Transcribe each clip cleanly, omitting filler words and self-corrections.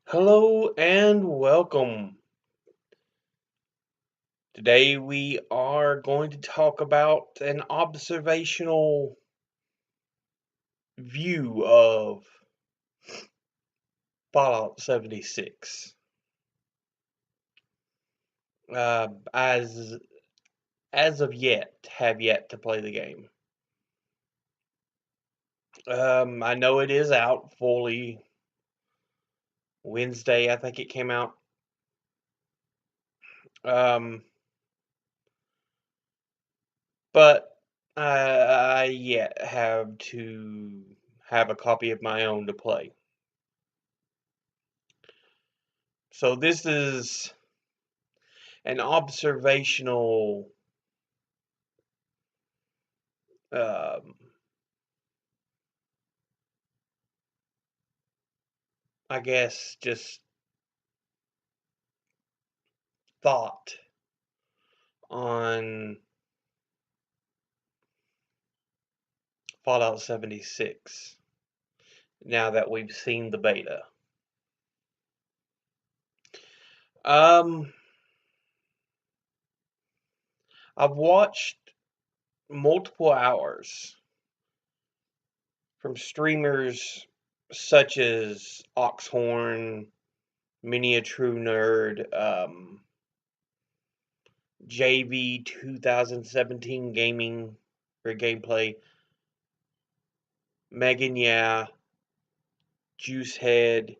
Hello and welcome. Today we are going to talk about an observational view of Fallout 76. As of yet, have yet to play the game. I know it is out fully Wednesday. I think it came out. Um, but I yet have to have a copy of my own to play. So this is an observational, um, I guess, just thought on Fallout 76 now that we've seen the beta. Um, I've watched multiple hours from streamers such as Oxhorn, Many a True Nerd, JV 2017 Gaming or Gameplay, Megan Yeah, Juicehead,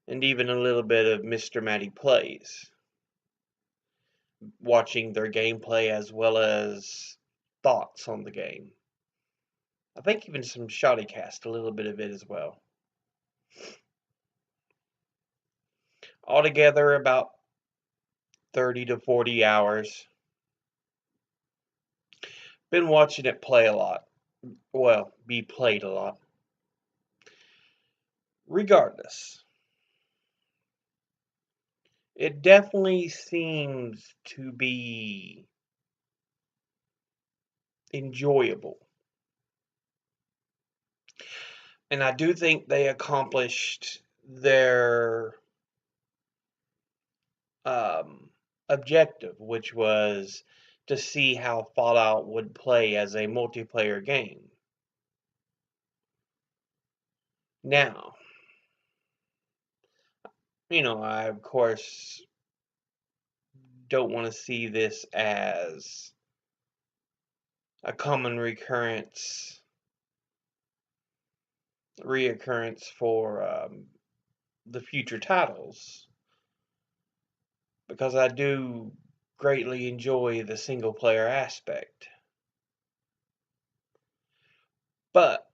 and even a little bit of Mr. Matty Plays, watching their gameplay as well as thoughts on the game. I think even some Shoddycast, a little bit of it as well. Altogether, about 30 to 40 hours. Been watching it play a lot. Well, be played a lot. Regardless, it definitely seems to be enjoyable. And I do think they accomplished their objective, which was to see how Fallout would play as a multiplayer game. Now, I of course don't want to see this as a common reoccurrence for the future titles, because I do greatly enjoy the single player aspect. But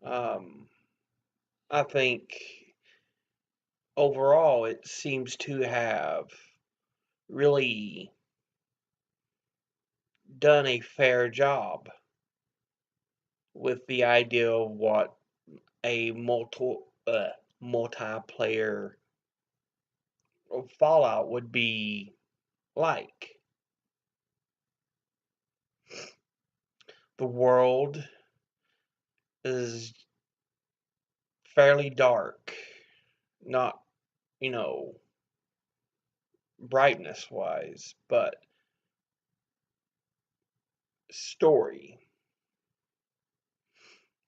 um, I think overall it seems to have really done a fair job with the idea of what a multiplayer Fallout would be like. The world is fairly dark, not, you know, brightness wise, but story.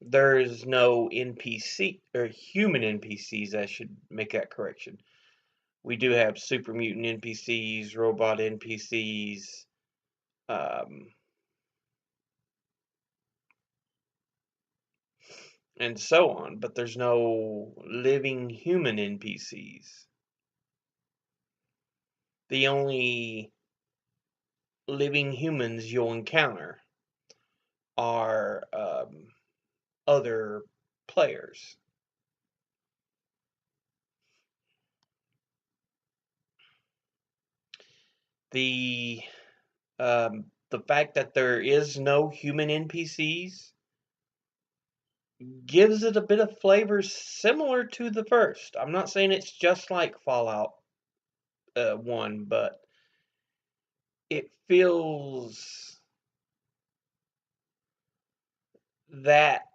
There is no NPC or human NPCs. I should make that correction. We do have super mutant NPCs, robot NPCs, um, and so on, but there's no living human NPCs. The only living humans you'll encounter are other players. The the fact that there is no human NPCs gives it a bit of flavor similar to the first. I'm not saying it's just like Fallout 1, but it feels that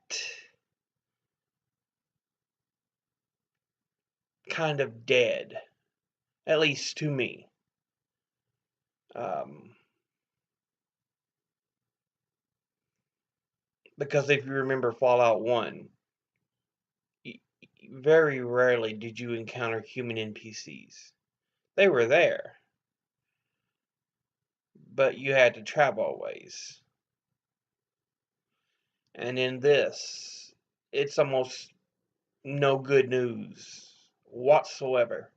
kind of dead, at least to me. Um, because if you remember Fallout 1, very rarely did you encounter human NPCs. They were there, but you had to travel a ways. And in this, it's almost no good news whatsoever.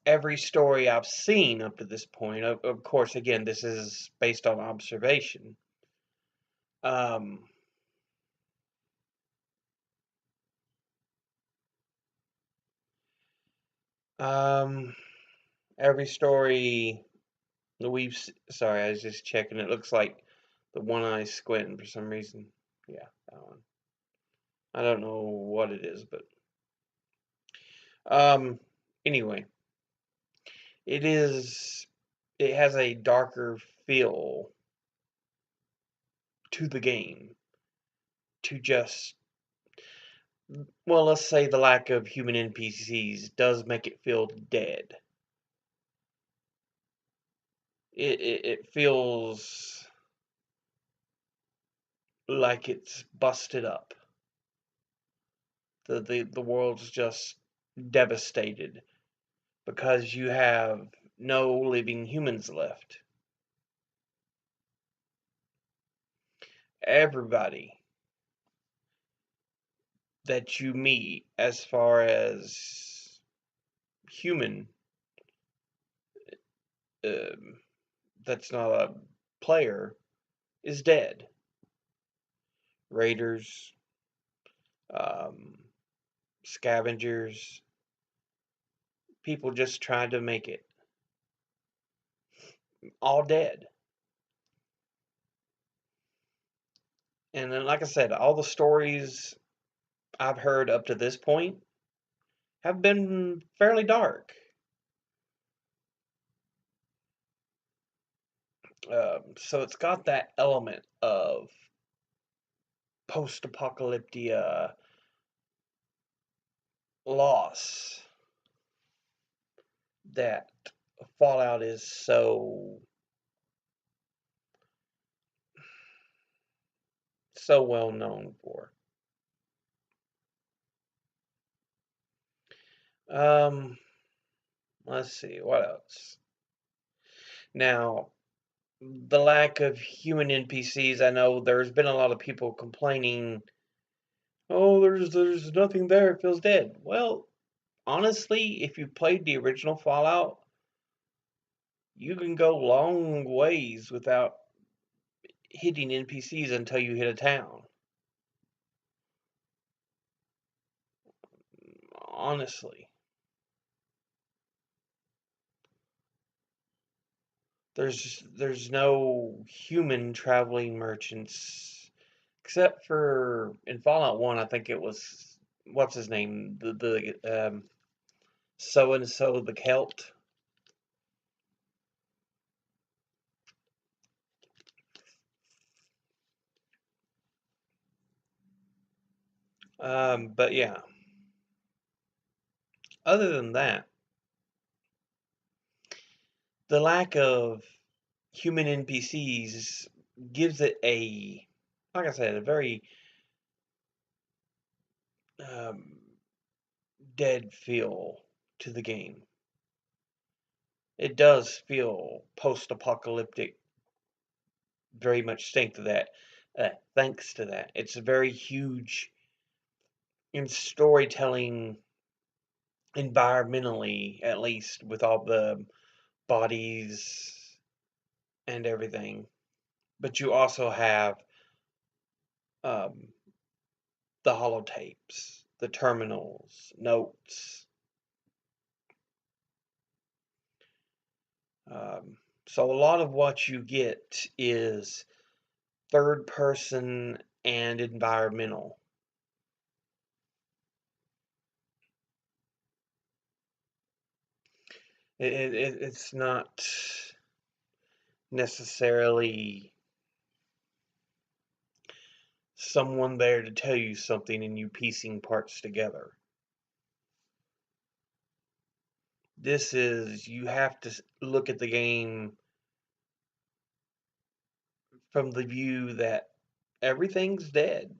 Every story I've seen up to this point, of course, again, this is based on observation. Um, um, every story that sorry, I was just checking. It looks like the one eye squinting for some reason. Yeah, that one. I don't know what it is, but um, anyway, it is. It has a darker feel to the game. To just well, let's say the lack of human NPCs does make it feel dead. It feels like it's busted up. The world's just devastated because you have no living humans left. Everybody that you meet, as far as human, um, that's not a player, is dead. Raiders, um, scavengers, people just trying to make it, all dead. And then, like I said, all the stories I've heard up to this point have been fairly dark. So it's got that element of post-apocalyptic loss that Fallout is so well known for. Um, let's see what else. Now, the lack of human NPCs. I know there's been a lot of people complaining. Oh, there's nothing there. It feels dead. Well, honestly, if you played the original Fallout, you can go long ways without hitting NPCs until you hit a town. Honestly, there's no human traveling merchants except for in Fallout 1. I think it was what's his name, the so and so the Celt. But yeah, other than that, the lack of human NPCs gives it a, like I said, a very um, dead feel to the game. It does feel post-apocalyptic, very much thanks to that. Thanks to that, it's very huge in storytelling, environmentally, at least, with all the bodies and everything. But you also have um, the holotapes, the terminals, notes. Um, so a lot of what you get is third person and environmental. It's not necessarily someone there to tell you something and you piecing parts together. This is, you have to look at the game from the view that everything's dead.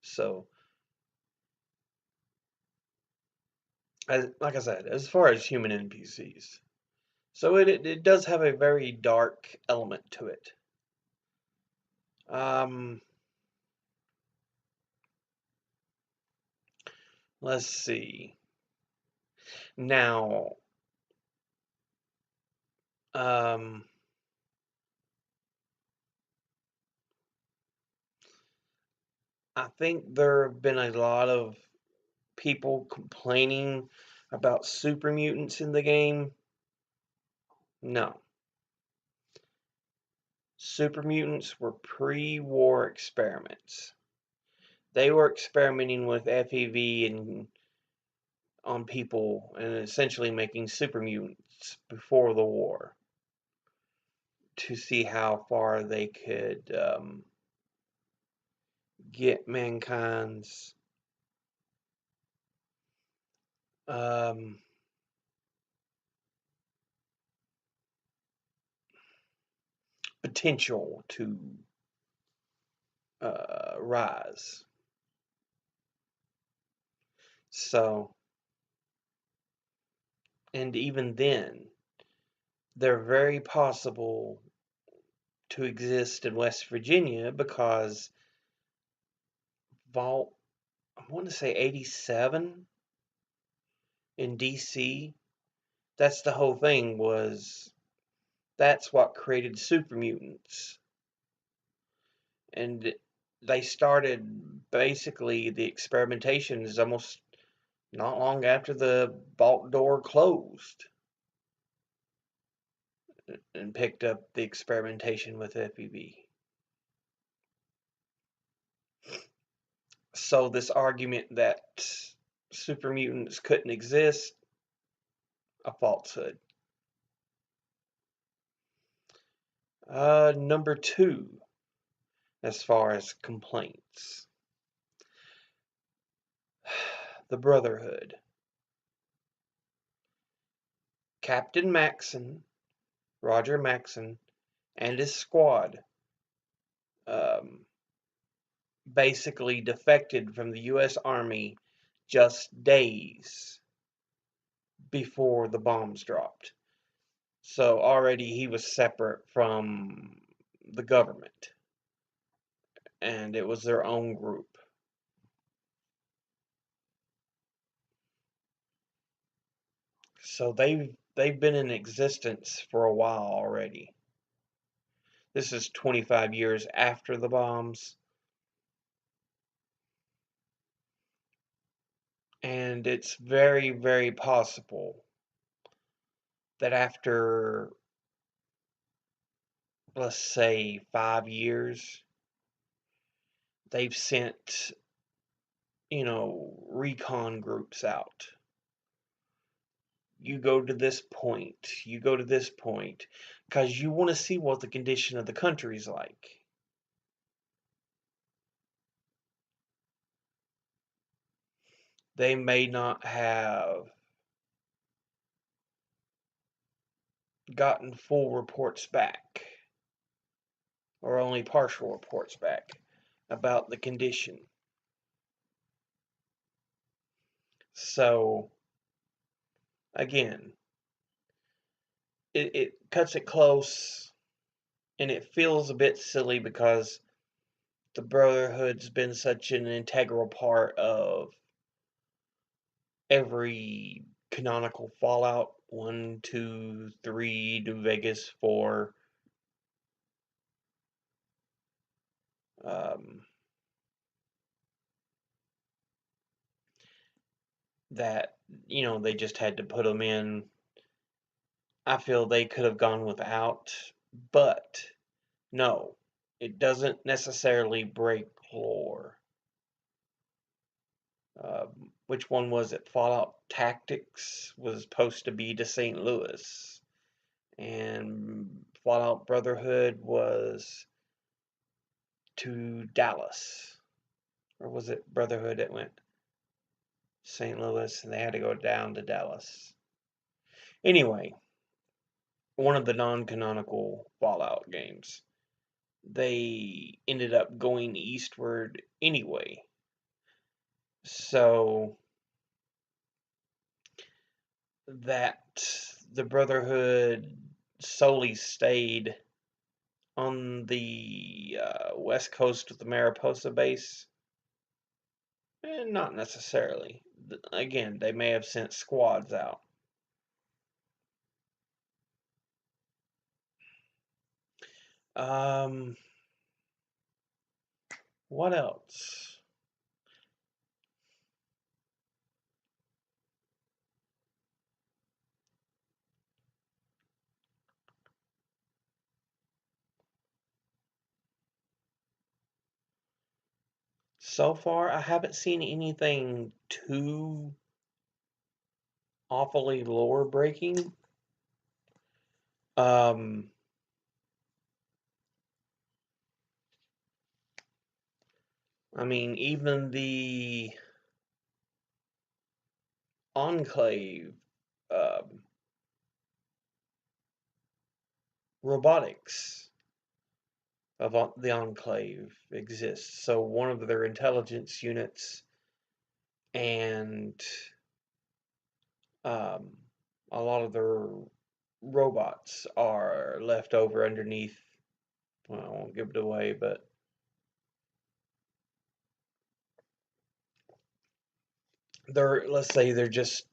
So, like I said, as far as human NPCs, so it does have a very dark element to it. Um, let's see. Now, um, I think there have been a lot of people complaining about super mutants in the game. No. Super mutants were pre-war experiments. They were experimenting with FEV and on people and essentially making super mutants before the war to see how far they could get mankind's um, potential to rise. So, and even then, they're very possible to exist in West Virginia because Vault, I want to say 87 in DC. That's the whole thing, was that's what created super mutants. And they started basically the experimentations almost not long after the vault door closed and picked up the experimentation with FEV. So this argument that super mutants couldn't exist, a falsehood. Number 2, as far as complaints, the Brotherhood. Captain Maxon, Roger Maxon, and his squad um, basically defected from the U.S. Army just days before the bombs dropped. So already he was separate from the government, and it was their own group. So they've been in existence for a while already. This is 25 years after the bombs, and it's very, very possible that after, let's say, 5 years, they've sent, recon groups out. You go to this point, you go to this point, because you want to see what the condition of the country's like. They may not have gotten full reports back, or only partial reports back about the condition. So, again, it cuts it close, and it feels a bit silly because the Brotherhood's been such an integral part of every canonical Fallout 1, 2, 3, New Vegas 4. Um, that, they just had to put them in. I feel they could have gone without, but no, it doesn't necessarily break lore. Which one was it? Fallout Tactics was supposed to be to St. Louis, and Fallout Brotherhood was to Dallas. Or was it Brotherhood that went St. Louis and they had to go down to Dallas? Anyway, one of the non-canonical Fallout games. They ended up going eastward anyway. So that the Brotherhood solely stayed on the west coast of the Mariposa base. Not necessarily. Again, they may have sent squads out. What else? So far, I haven't seen anything too awfully lore breaking. Um, I mean, even the Enclave robotics of the Enclave exists. So one of their intelligence units and um, a lot of their robots are left over underneath. Well, I won't give it away, but let's say they're just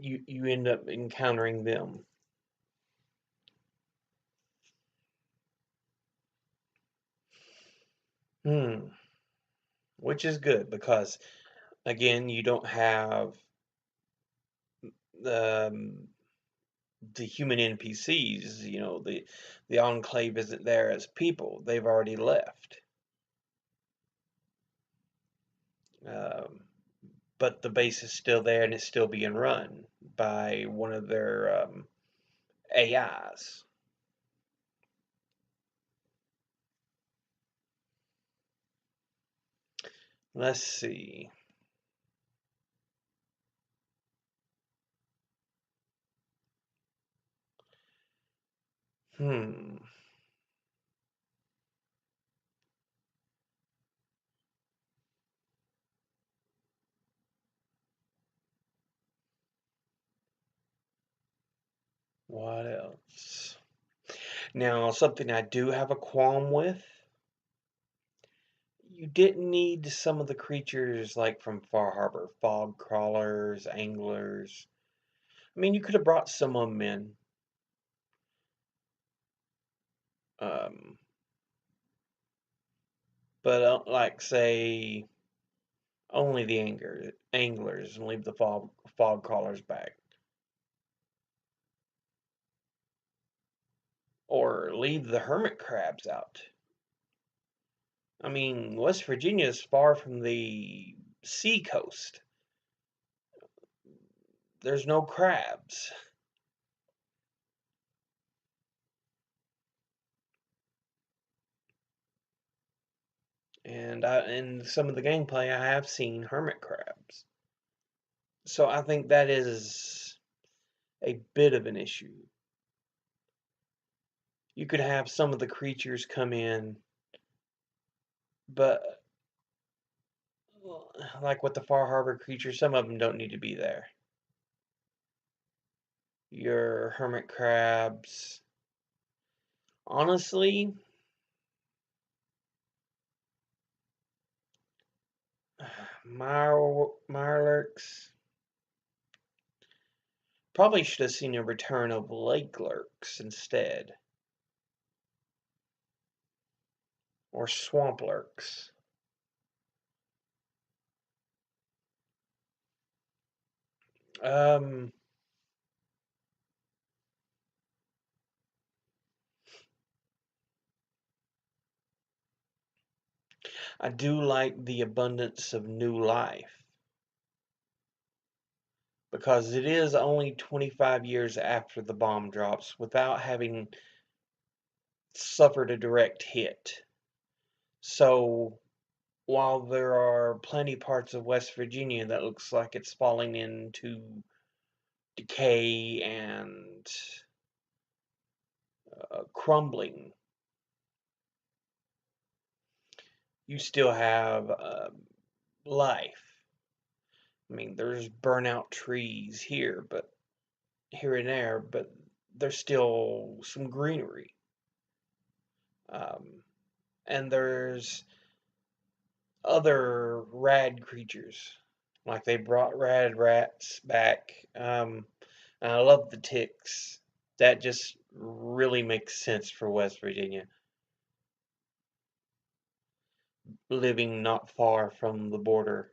you end up encountering them. Hmm. Which is good because again, you don't have um, the human NPCs. The Enclave isn't there as people; they've already left. Um, but the base is still there and it's still being run by one of their AIs. Let's see. Hmm. What else? Now, something I do have a qualm with. You didn't need some of the creatures like from Far Harbor, fog crawlers, anglers. I mean, you could have brought some of them in. Um, but like say only the anglers and leave the fog crawlers back, or leave the hermit crabs out. I mean, West Virginia is far from the sea coast. There's no crabs. And in some of the gameplay, I have seen hermit crabs. So I think that is a bit of an issue. You could have some of the creatures come in, but like with the Far Harbor creatures, some of them don't need to be there. Your hermit crabs, honestly, Mirelurks probably should have seen a return of lake lurks instead, or swamp lurks. Um, I do like the abundance of new life because it is only 25 years after the bomb drops without having suffered a direct hit. So while there are plenty parts of West Virginia that looks like it's falling into decay and crumbling, you still have life. I mean, there's burnout trees here, but here and there, but there's still some greenery. Um, and there's other rad creatures. Like they brought rad rats back. And I love the ticks. That just really makes sense for West Virginia, living not far from the border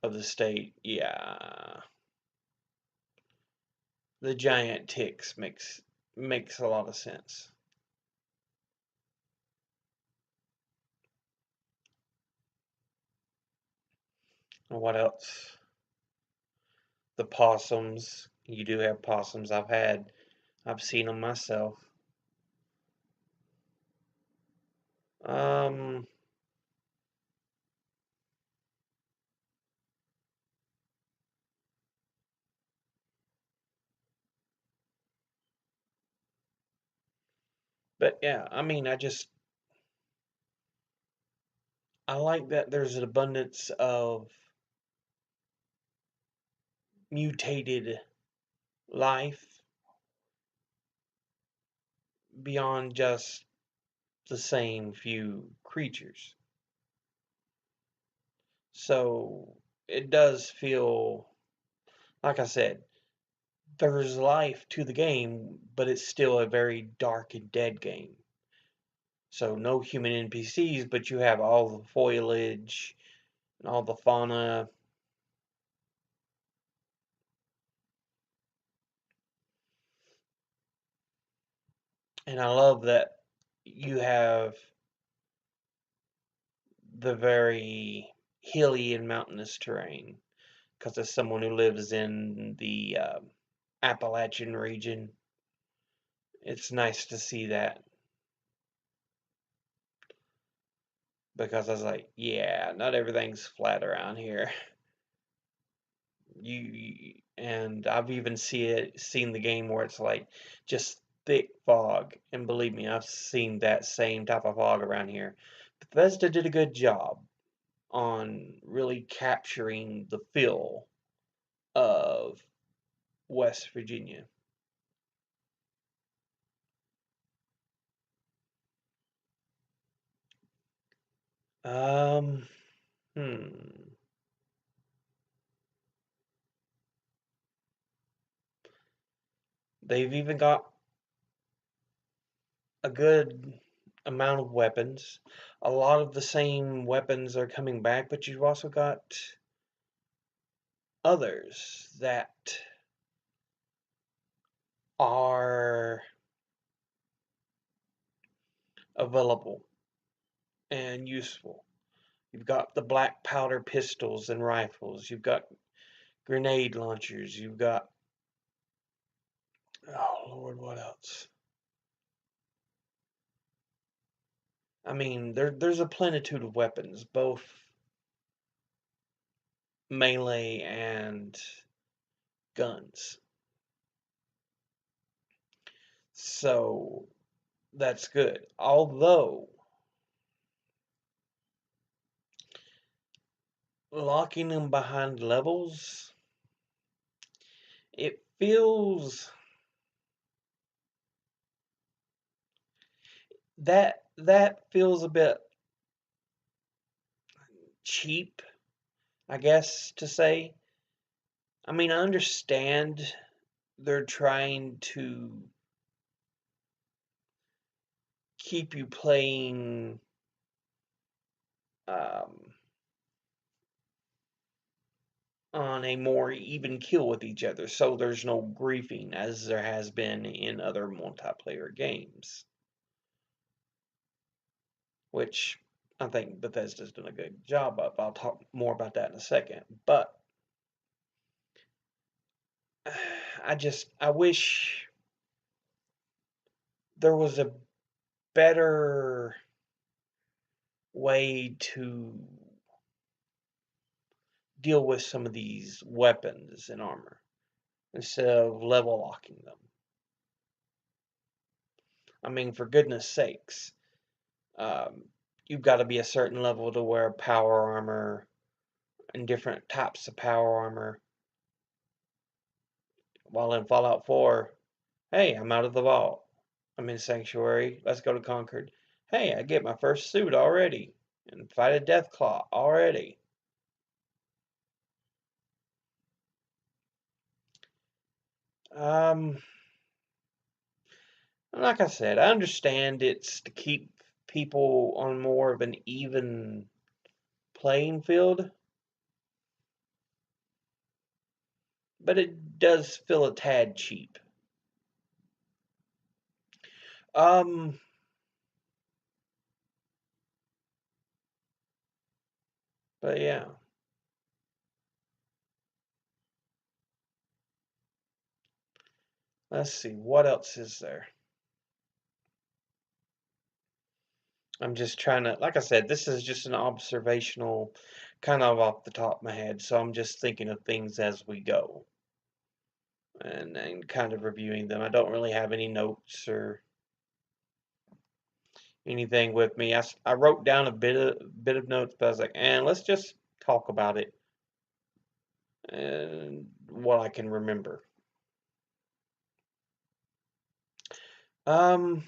of the state. Yeah, the giant ticks makes a lot of sense. And what else? The possums. You do have possums. I've seen them myself. Um, but yeah, I mean, I like that there's an abundance of mutated life beyond just the same few creatures. So it does feel, like I said, there's life to the game, but it's still a very dark and dead game. So no human NPCs, but you have all the foliage and all the fauna. And I love that you have the very hilly and mountainous terrain. Because as someone who lives in the Appalachian region, it's nice to see that. Because I was like, yeah, not everything's flat around here. And I've even seen the game where it's like just thick fog, and believe me, I've seen that same type of fog around here. Bethesda did a good job on really capturing the feel of West Virginia. Um, hmm. They've even got a good amount of weapons. A lot of the same weapons are coming back, but you've also got others that are available and useful. You've got the black powder pistols and rifles. You've got grenade launchers. You've got, oh Lord, what else? I mean, there's a plenitude of weapons, both melee and guns. So that's good. Although locking them behind levels, it feels that feels a bit cheap, I guess to say. I mean, I understand they're trying to keep you playing um, on a more even kill with each other, so there's no griefing as there has been in other multiplayer games, which I think Bethesda's done a good job of. I'll talk more about that in a second, but I wish there was a better way to deal with some of these weapons and armor instead of level locking them. I mean, for goodness sakes, um, you've got to be a certain level to wear power armor and different types of power armor. While in Fallout 4, hey, I'm out of the vault. I'm in Sanctuary. Let's go to Concord. Hey, I get my first suit already and fight a Deathclaw already. Um, like I said, I understand it's to keep people on more of an even playing field, but it does feel a tad cheap. Um, but yeah. Let's see, what else is there? I'm just trying to, like I said, this is just an observational kind of off the top of my head, so I'm just thinking of things as we go and kind of reviewing them. I don't really have any notes or anything with me. I wrote down a bit of notes, but I was like, and let's just talk about it and what I can remember. Um,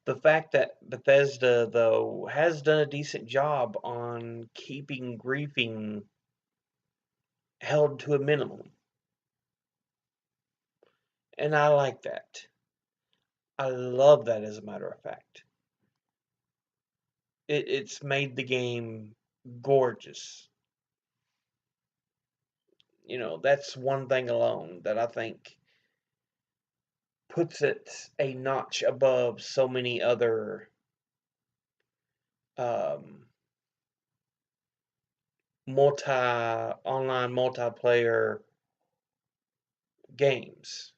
the fact that Bethesda though has done a decent job on keeping griefing held to a minimum, and I like that. I love that, as a matter of fact. It's made the game gorgeous. You know, that's one thing alone that I think puts it a notch above so many other um, online multiplayer games.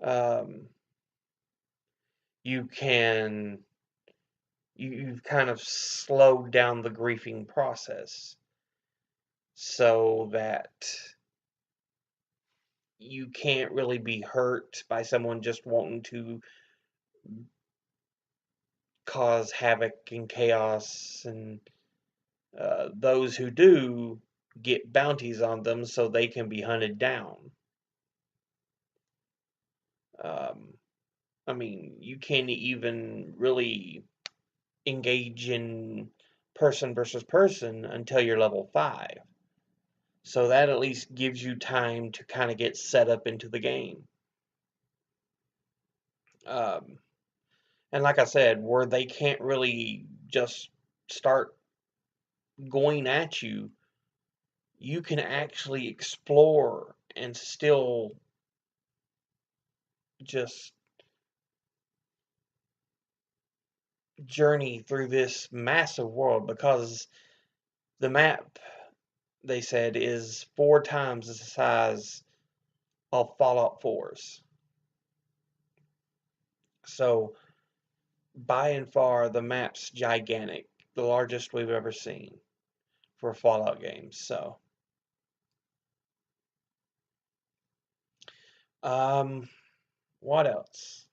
Um, you can you've kind of slowed down the griefing process so that you can't really be hurt by someone just wanting to cause havoc and chaos, and those who do get bounties on them so they can be hunted down. Um, I mean, you can't even really engage in person versus person until you're level 5. So that at least gives you time to kind of get set up into the game. Um, and like I said, where they can't really just start going at you, you can actually explore and still just journey through this massive world, because the map, they said, is 4 times the size of Fallout 4's. So by and far the map's gigantic, the largest we've ever seen for Fallout games. So um what else?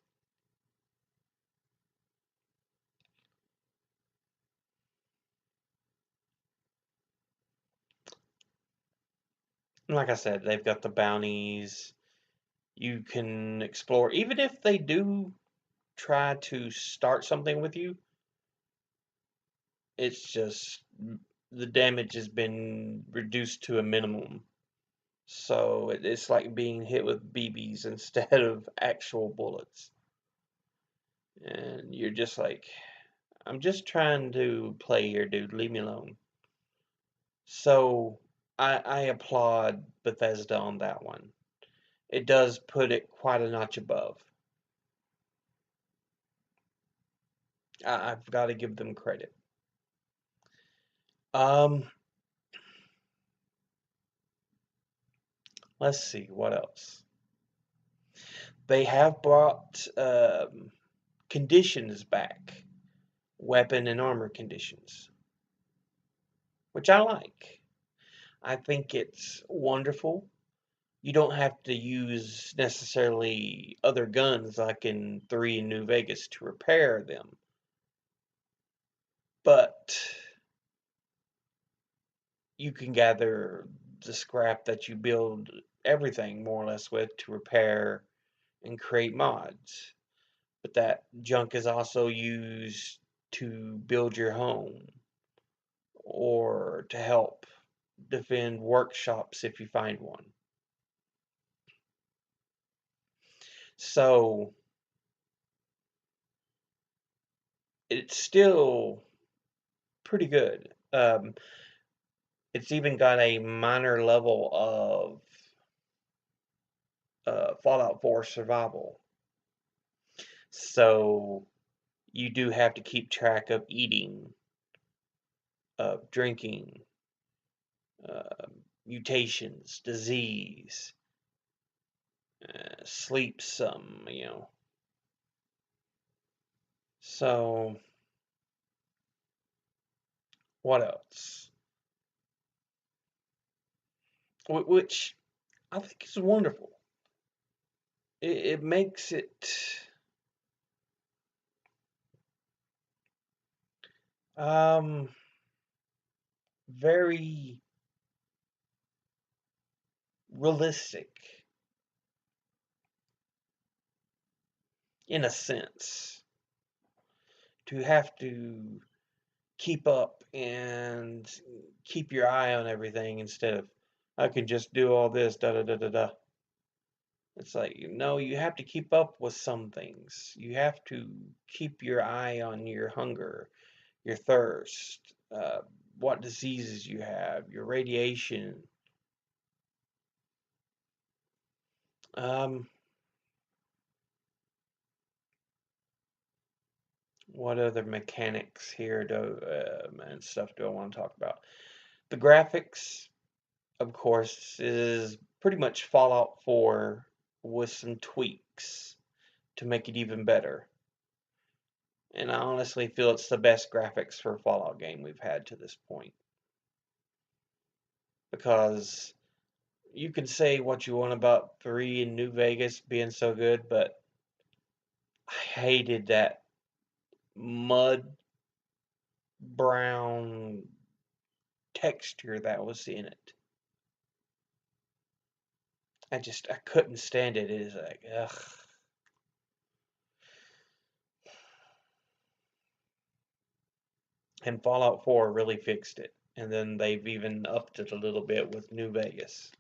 Like I said, they've got the bounties. You can explore, even if they do try to start something with you, it's just the damage has been reduced to a minimum. So it's like being hit with BBs instead of actual bullets. And you're just like, I'm just trying to play here, dude. Leave me alone. So I applaud Bethesda on that one. It does put it quite a notch above. I've got to give them credit. Um, let's see what else. They have brought conditions back, weapon and armor conditions, which I like. I think it's wonderful. You don't have to use necessarily other guns like in 3 in New Vegas to repair them, but you can gather the scrap that you build everything more or less with to repair and create mods. But that junk is also used to build your home or to help defend workshops if you find one. So it's still pretty good. It's even got a minor level of Fallout 4 survival. So you do have to keep track of eating, of drinking, uh, mutations, disease, sleep some. So what else? Which I think is wonderful. It makes it um, very realistic in a sense to have to keep up and keep your eye on everything instead of I can just do all this da da da da da. It's like you have to keep up with some things. You have to keep your eye on your hunger, your thirst, what diseases you have, your radiation. Um, what other mechanics here and stuff do I want to talk about? The graphics, of course, is pretty much Fallout 4 with some tweaks to make it even better. And I honestly feel it's the best graphics for a Fallout game we've had to this point. Because you can say what you want about 3 in New Vegas being so good, but I hated that mud brown texture that was in it. I couldn't stand it. It is like, ugh. And Fallout 4 really fixed it. And then they've even upped it a little bit with New Vegas.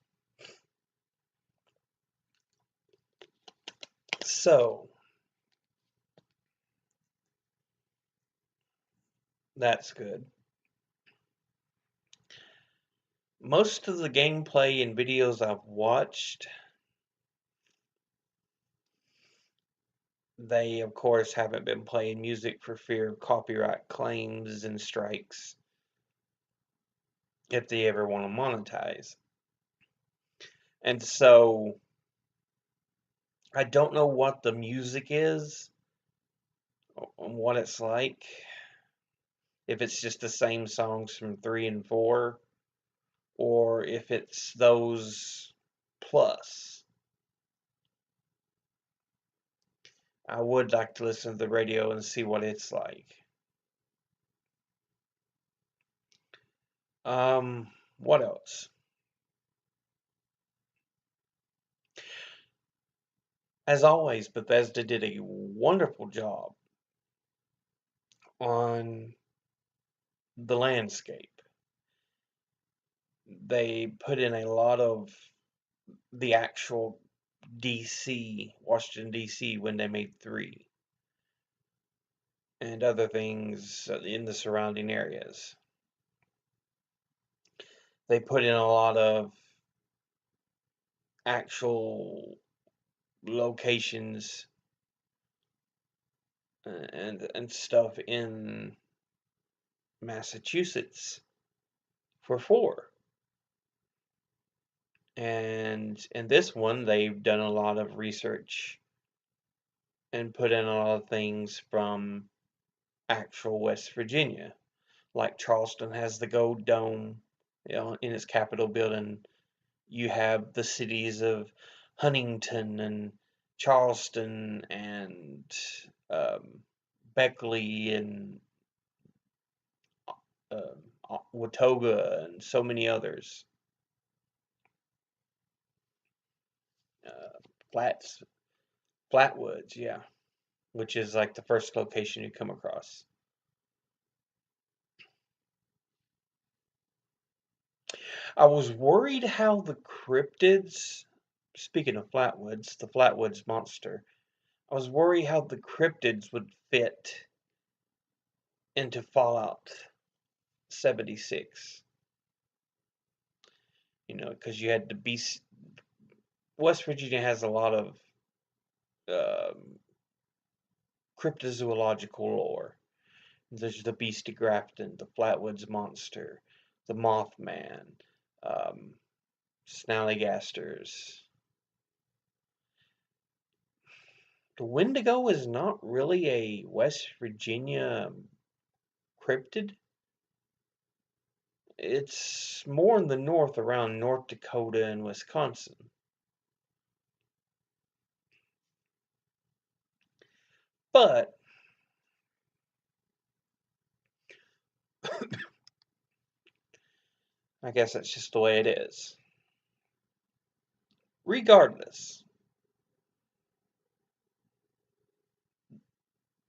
So, that's good. Most of the gameplay and videos I've watched, they of course haven't been playing music for fear of copyright claims and strikes if they ever want to monetize. And so I don't know what the music is, what it's like, if it's just the same songs from 3 and 4, or if it's those plus. I would like to listen to the radio and see what it's like. What else? As always, Bethesda did a wonderful job on the landscape. They put in a lot of the actual DC, Washington DC, when they made 3, and other things in the surrounding areas. They put in a lot of actual locations and stuff in Massachusetts for 4. And in this one, they've done a lot of research and put in a lot of things from actual West Virginia. Like Charleston has the Gold Dome, in its Capitol building. You have the cities of Huntington and Charleston and um, Beckley and Watauga and so many others. Uh, Flats, Flatwoods, yeah, which is like the first location you come across. I was worried how the cryptids, speaking of Flatwoods, the Flatwoods monster, I was worried how the cryptids would fit into Fallout 76. Because you had the beast. West Virginia has a lot of um, cryptozoological lore. There's the Beastie Grafton, the Flatwoods Monster, the Mothman, um, Snallygasters. The Wendigo is not really a West Virginia cryptid. It's more in the north around North Dakota and Wisconsin. But I guess that's just the way it is. Regardless,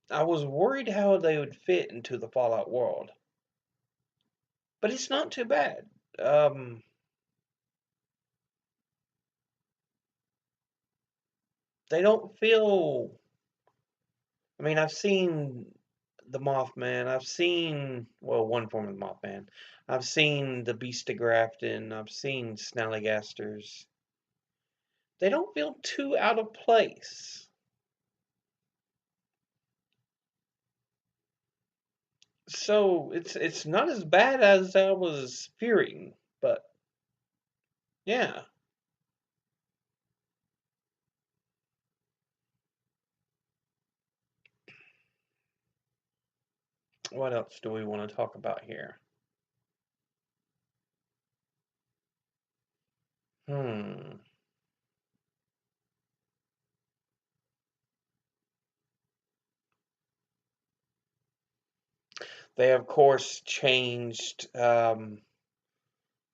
I was worried how they would fit into the Fallout world. But it's not too bad. Um, they don't feel. I mean, I've seen the Mothman. I've seen, well, one form of the Mothman. I've seen the Beast of Grafton. I've seen Snallygasters. They don't feel too out of place. So it's not as bad as I was fearing, but yeah. What else do we want to talk about here? Hmm. They of course changed the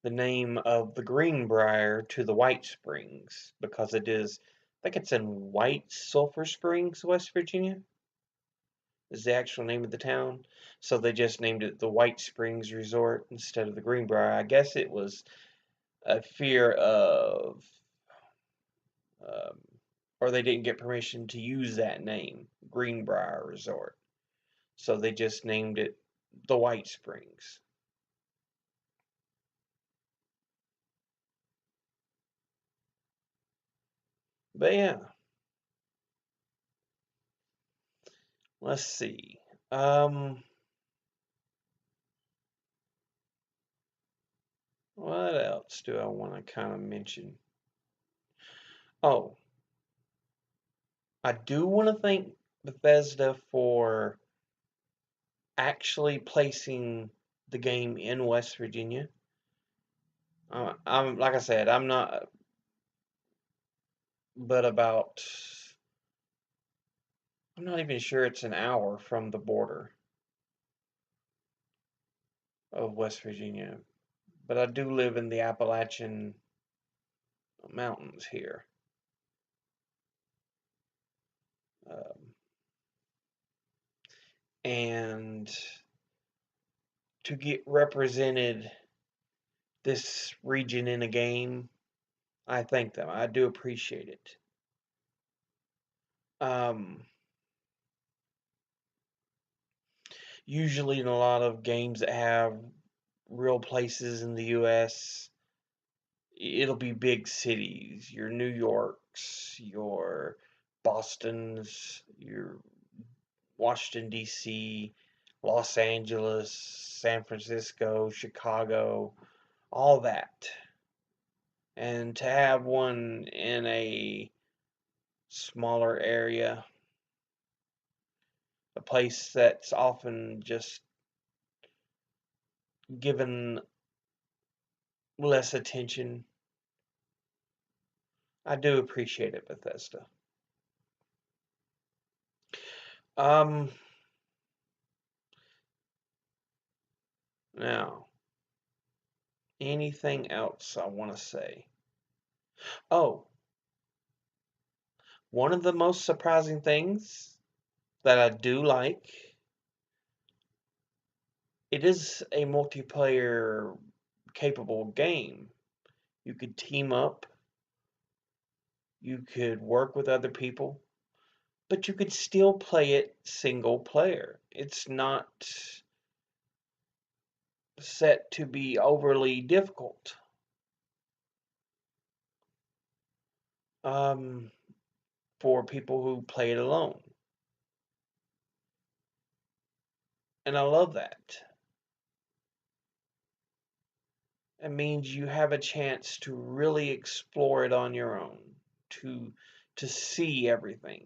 name of the Greenbrier to the White Springs because it is, I think it's in White Sulphur Springs, West Virginia, is the actual name of the town. So they just named it the White Springs Resort instead of the Greenbrier. I guess it was a fear of, um, or they didn't get permission to use that name, Greenbrier Resort. So they just named it the White Springs. But yeah, let's see. Um, what else do I want to kind of mention? Oh, I do want to thank Bethesda for actually placing the game in West Virginia. I'm like I said, I'm not, but about I'm not even sure it's an hour from the border of West Virginia, but I do live in the Appalachian Mountains here, um, and to get represented this region in a game, I thank them. I do appreciate it. Um, Usually in a lot of games that have real places in the US, it'll be big cities, your New Yorks, your Bostons, your Washington D.C., Los Angeles, San Francisco, Chicago, all that. And to have one in a smaller area, a place that's often just given less attention. I do appreciate it, Bethesda. Um, Now, anything else I want to say? Oh, one of the most surprising things that I do like, it is a multiplayer capable game. You could team up, you could work with other people, but you could still play it single player. It's not set to be overly difficult. Um, for people who play it alone. And I love that. It means you have a chance to really explore it on your own, to to see everything.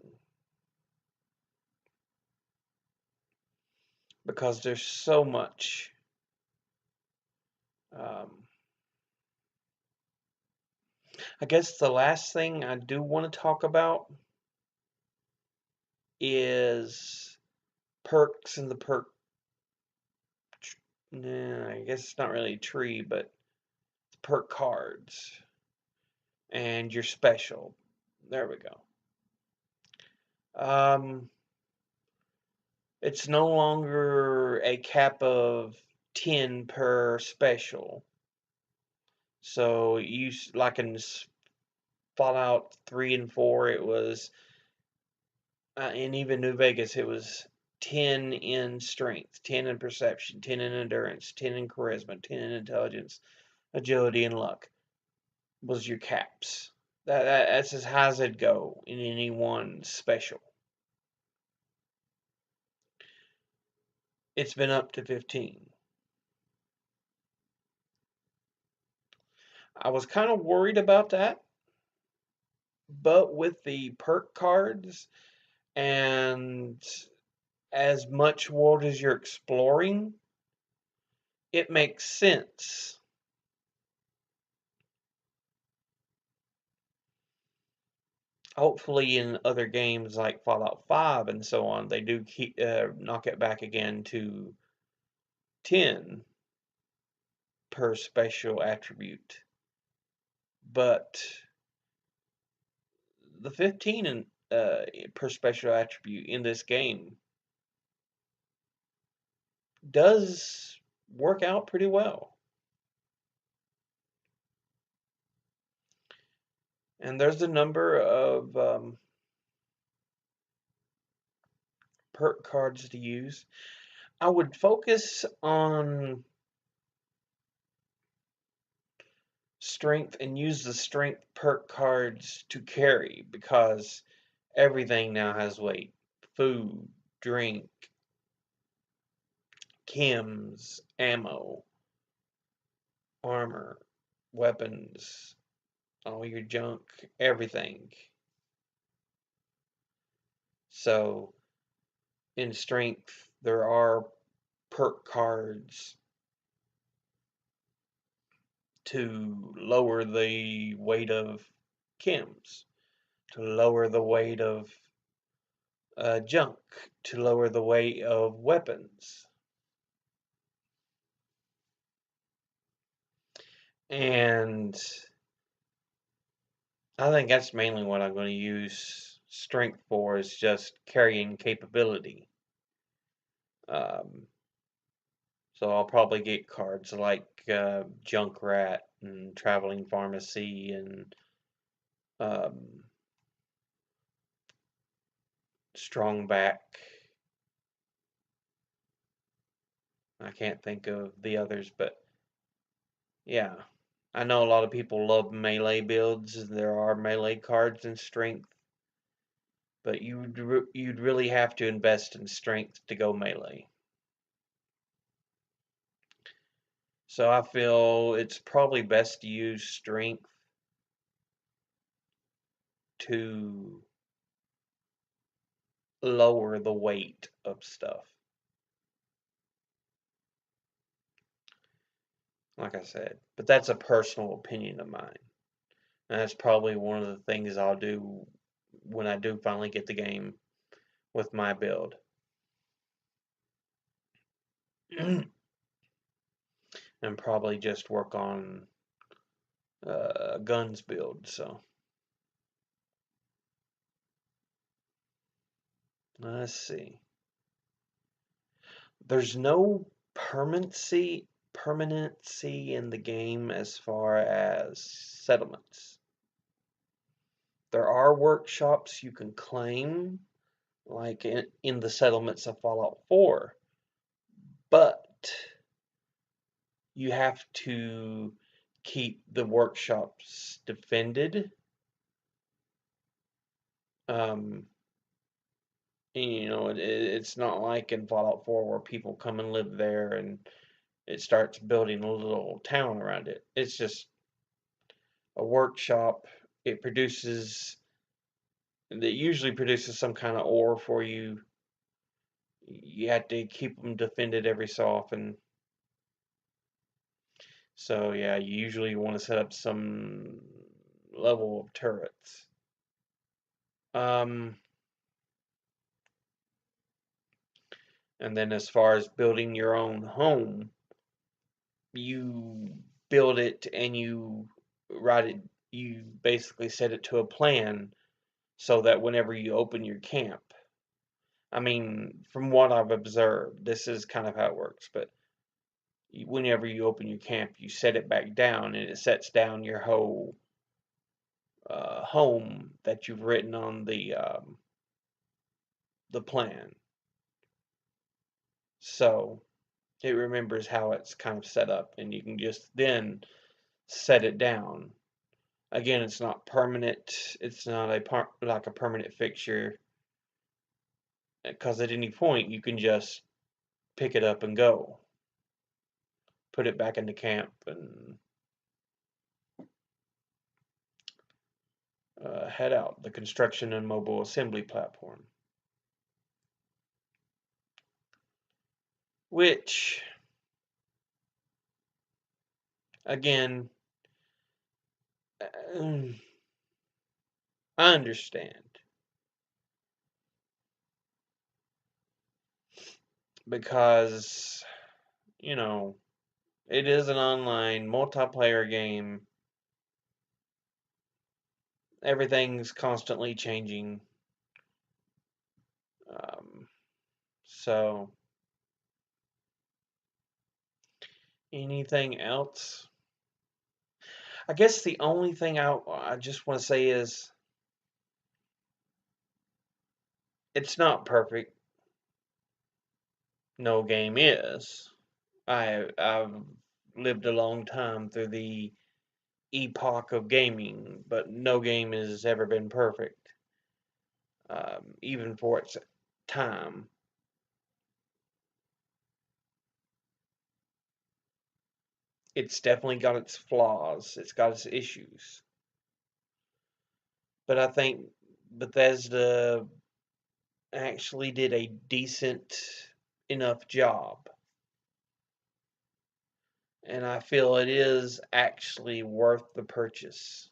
Because there's so much. Um, I guess the last thing I do want to talk about is perks in the Nah, I guess it's not really a tree, but perk cards and your special. There we go. Um, it's no longer a cap of 10 per special. So like in Fallout 3 and 4, it was, and even New Vegas, it was 10 in strength, 10 in perception, 10 in endurance, 10 in charisma, 10 in intelligence, agility, and luck was your caps. That's as high as it'd go in any one special. It's been up to 15. I was kind of worried about that, but with the perk cards and as much world as you're exploring, it makes sense. Hopefully, in other games like Fallout 5 and so on, they do keep knock it back again to 10 per special attribute. But the 15 per special attribute in this game does work out pretty well. And there's a number of perk cards to use. I would focus on strength and use the strength perk cards to carry because everything now has weight. Food, drink, chems, ammo, armor, weapons, all your junk, everything. So in strength, there are perk cards to lower the weight of chems, to lower the weight of junk, to lower the weight of weapons. And I think that's mainly what I'm going to use strength for is just carrying capability. Um, so I'll probably get cards like Junkrat and Traveling Pharmacy and um, Strongback. I can't think of the others, but yeah. I know a lot of people love melee builds. There are melee cards in strength, but you'd really have to invest in strength to go melee. So I feel it's probably best to use strength to lower the weight of stuff. Like I said, but that's a personal opinion of mine. And that's probably one of the things I'll do when I do finally get the game with my build. And probably just work on guns build. So let's see. There's no permanency in the game as far as settlements. There are workshops you can claim, like in the settlements of Fallout 4, but you have to keep the workshops defended. Um, it's not like in Fallout 4 where people come and live there and it starts building a little town around it. It's just a workshop. It usually produces some kind of ore for you. You have to keep them defended every so often. So yeah, you usually want to set up some level of turrets. Um, and then as far as building your own home, you build it and you write it. You basically set it to a plan so that whenever you open your camp, I mean, from what I've observed, this is kind of how it works, but whenever you open your camp, you set it back down and it sets down your whole home that you've written on the plan. So it remembers how it's kind of set up, and you can just then set it down. Again, it's not permanent. It's not like a permanent fixture, because at any point you can just pick it up and go, put it back into camp, and head out. The construction and mobile assembly platform, which again, I understand, because you know it is an online multiplayer game. Everything's constantly changing. Um, so, anything else? I guess the only thing I just want to say is it's not perfect. No game is. I've lived a long time through the epoch of gaming, but no game has ever been perfect, even for its time. It's definitely got its flaws. It's got its issues. But I think Bethesda actually did a decent enough job. And I feel it is actually worth the purchase.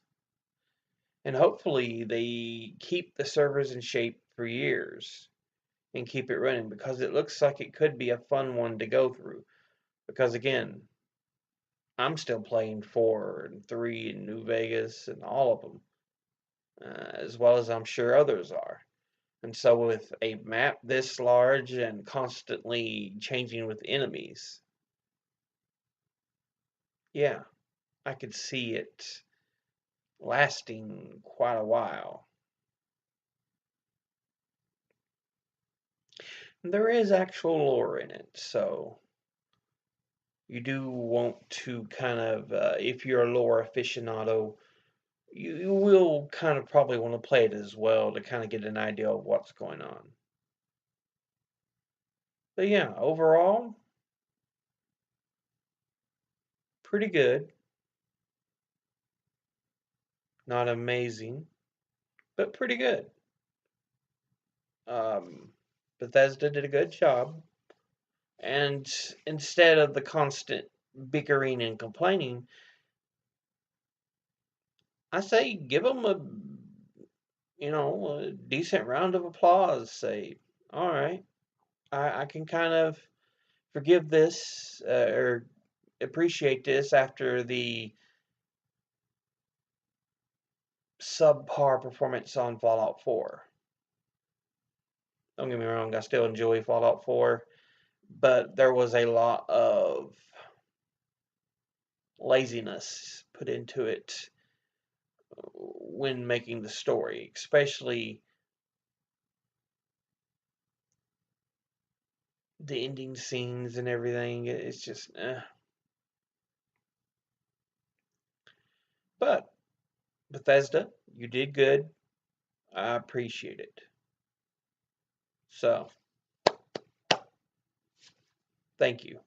And hopefully they keep the servers in shape for years and keep it running, because it looks like it could be a fun one to go through. Because again, I'm still playing 4 and 3 and New Vegas and all of them, as well as I'm sure others are. And so with a map this large and constantly changing with enemies, yeah, I could see it lasting quite a while. There is actual lore in it, so you do want to kind of, if you're a lore aficionado, you will kind of probably want to play it as well to kind of get an idea of what's going on. But yeah, overall, pretty good. Not amazing, but pretty good. Bethesda did a good job. And instead of the constant bickering and complaining, I say give them a decent round of applause. Say, all right, I can kind of forgive this or appreciate this after the subpar performance on Fallout 4. Don't get me wrong, I still enjoy Fallout 4, but there was a lot of laziness put into it when making the story, especially the ending scenes and everything. It's just, But Bethesda, you did good. I appreciate it. So, thank you.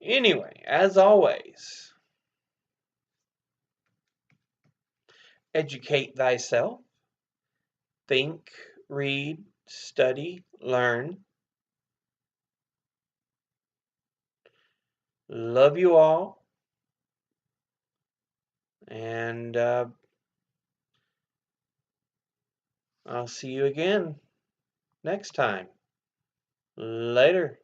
Anyway, as always, educate thyself, think, read, study, learn. Love you all, and I'll see you again next time. Later.